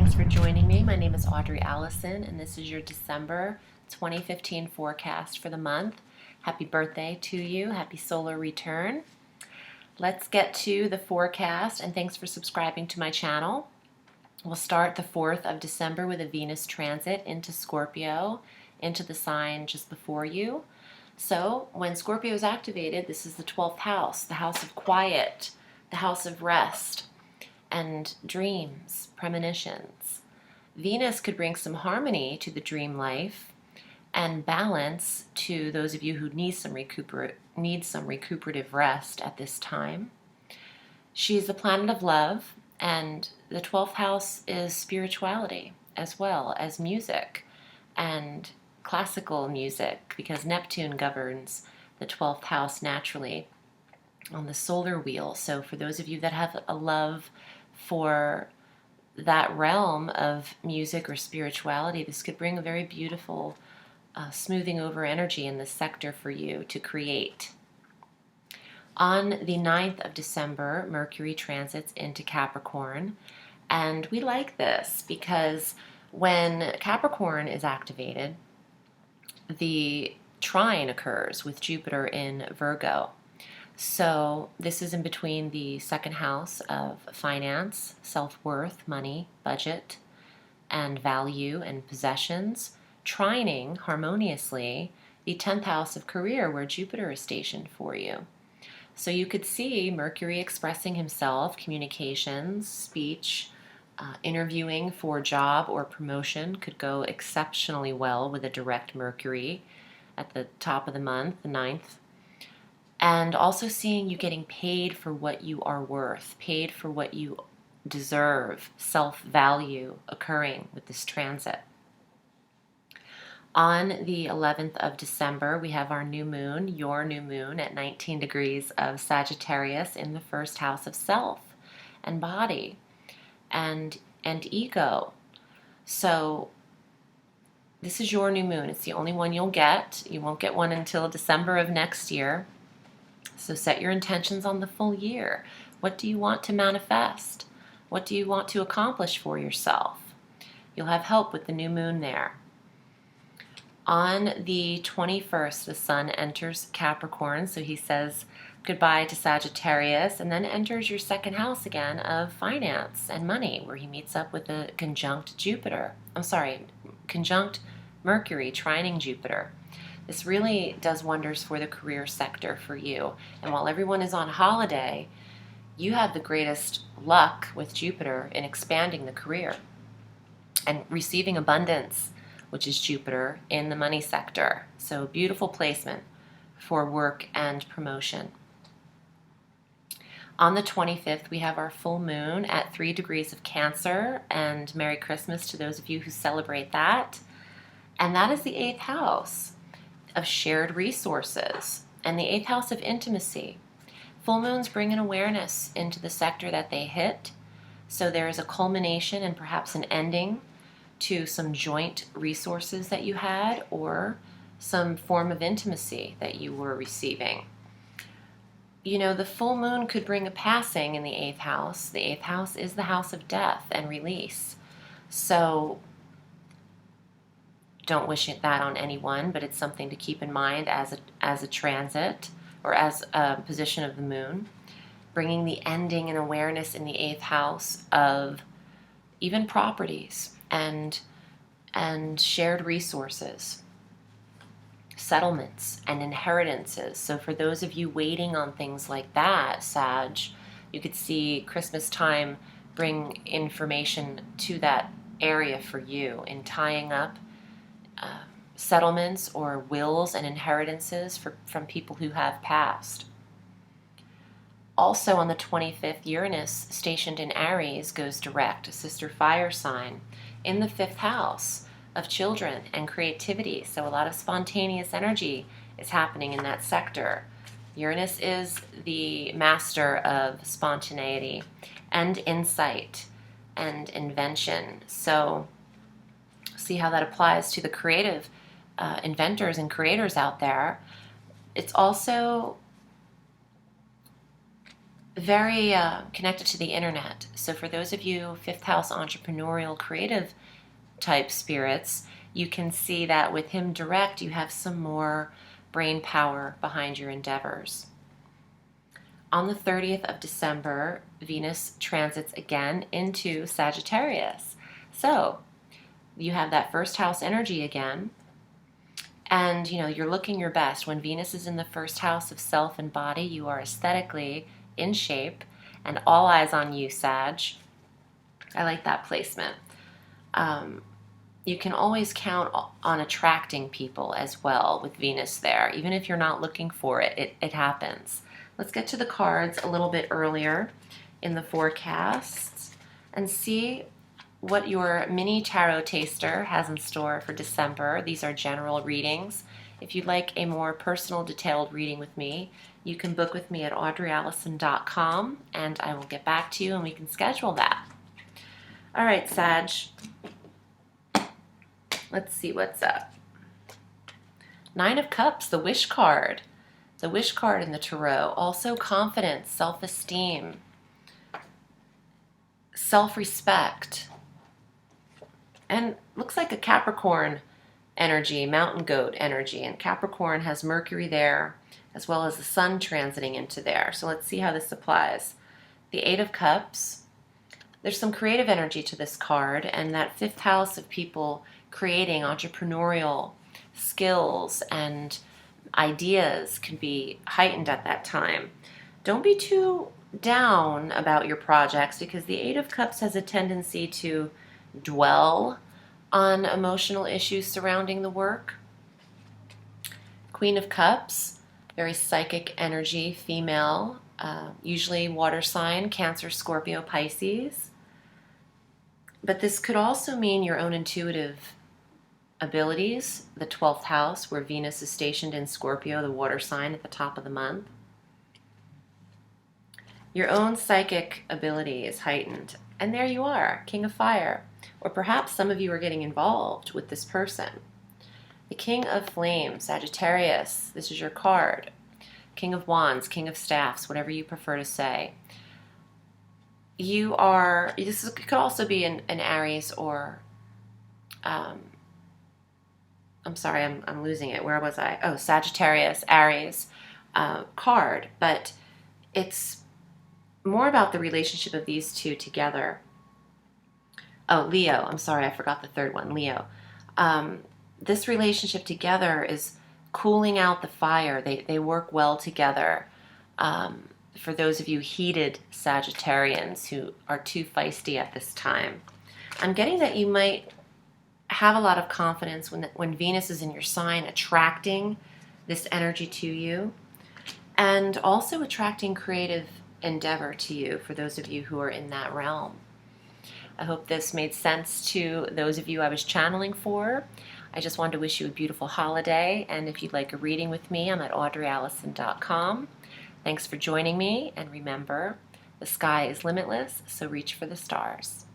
Thanks for joining me. My name is Audrey Alison, and this is your December 2015 forecast for the month. Happy birthday to you. Happy solar return. Let's get to the forecast, and thanks for subscribing to my channel. We'll start the 4th of December with a Venus transit into Scorpio, into the sign just before you. So when Scorpio is activated, this is the 12th house, the house of quiet, the house of rest and dreams, premonitions. Venus could bring some harmony to the dream life and balance to those of you who need some recuperative rest at this time. She's the planet of love, and the 12th house is spirituality as well as music and classical music, because Neptune governs the 12th house naturally on the solar wheel. So for those of you that have a love for that realm of music or spirituality, this could bring a very beautiful smoothing over energy in this sector for you to create. On the 9th of December, Mercury transits into Capricorn, and we like this because when Capricorn is activated, the trine occurs with Jupiter in Virgo. So this is in between the second house of finance, self-worth, money, budget, and value and possessions, trining harmoniously the 10th house of career, where Jupiter is stationed for you. So you could see Mercury expressing himself, communications, speech, interviewing for job or promotion could go exceptionally well with a direct Mercury at the top of the month, the 9th. And also seeing you getting paid for what you are worth, paid for what you deserve, self-value occurring with this transit. On the 11th of December, we have our new moon, your new moon, at 19 degrees of Sagittarius in the first house of self and body and ego. So this is your new moon. It's the only one you'll get. You won't get one until December of next year. So set your intentions on the full year. What do you want to manifest? What do you want to accomplish for yourself? You'll have help with the new moon there. On the 21st, the sun enters Capricorn, so he says goodbye to Sagittarius, and then enters your second house again of finance and money, where he meets up with a conjunct Mercury, trining Jupiter. This really does wonders for the career sector for you. And while everyone is on holiday, you have the greatest luck with Jupiter in expanding the career and receiving abundance, which is Jupiter, in the money sector. So beautiful placement for work and promotion. On the 25th, we have our full moon at 3 degrees of Cancer, and Merry Christmas to those of you who celebrate that. And that is the 8th house of shared resources and the 8th house of intimacy. Full moons bring an awareness into the sector that they hit. So there is a culmination and perhaps an ending to some joint resources that you had, or some form of intimacy that you were receiving. You know, the full moon could bring a passing in the 8th house. The 8th house is the house of death and release. So don't wish that on anyone, but it's something to keep in mind as a transit or as a position of the moon, bringing the ending and awareness in the 8th house of even properties and shared resources, settlements and inheritances. So for those of you waiting on things like that, Sag, you could see Christmas time bring information to that area for you in tying up settlements or wills and inheritances from people who have passed. Also on the 25th, Uranus, stationed in Aries, goes direct, a sister fire sign, in the 5th house of children and creativity. So a lot of spontaneous energy is happening in that sector. Uranus is the master of spontaneity and insight and invention. So see how that applies to the creative inventors and creators out there. It's also very connected to the internet. So for those of you fifth house entrepreneurial creative type spirits, you can see that with him direct, you have some more brain power behind your endeavors. On the 30th of December, Venus transits again into Sagittarius. So you have that first house energy again. And you're looking your best. When Venus is in the first house of self and body, you are aesthetically in shape, and all eyes on you, Sag. I like that placement. You can always count on attracting people as well with Venus there. Even if you're not looking for it, it happens. Let's get to the cards a little bit earlier in the forecast and see what your mini tarot taster has in store for December. These are general readings. If you'd like a more personal, detailed reading with me, you can book with me at audreyalison.com, and I will get back to you and we can schedule that. All right, Sag. Let's see what's up. Nine of Cups, the Wish card. The Wish card in the Tarot. Also confidence, self-esteem, self-respect. And looks like a Capricorn energy, mountain goat energy. And Capricorn has Mercury there, as well as the Sun transiting into there. So let's see how this applies. The Eight of Cups. There's some creative energy to this card, and that fifth house of people creating entrepreneurial skills and ideas can be heightened at that time. Don't be too down about your projects, because the Eight of Cups has a tendency to dwell on emotional issues surrounding the work. Queen of Cups, very psychic energy, female, usually water sign, Cancer, Scorpio, Pisces. But this could also mean your own intuitive abilities, the 12th house, where Venus is stationed in Scorpio, the water sign, at the top of the month. Your own psychic ability is heightened. And there you are, King of Fire. Or perhaps some of you are getting involved with this person. The King of Flames, Sagittarius, this is your card. King of Wands, King of Staffs, whatever you prefer to say. This could also be an Aries or, I'm sorry, I'm losing it. Where was I? Oh, Sagittarius, Aries card. But it's more about the relationship of these two together. Oh, Leo. I'm sorry, I forgot the third one, Leo. This relationship together is cooling out the fire. They work well together. For those of you heated Sagittarians who are too feisty at this time, I'm getting that you might have a lot of confidence when Venus is in your sign, attracting this energy to you, and also attracting creative endeavor to you for those of you who are in that realm. I hope this made sense to those of you I was channeling for. I just wanted to wish you a beautiful holiday, and if you'd like a reading with me, I'm at audreyalison.com. Thanks for joining me, and remember, the sky is limitless, so reach for the stars.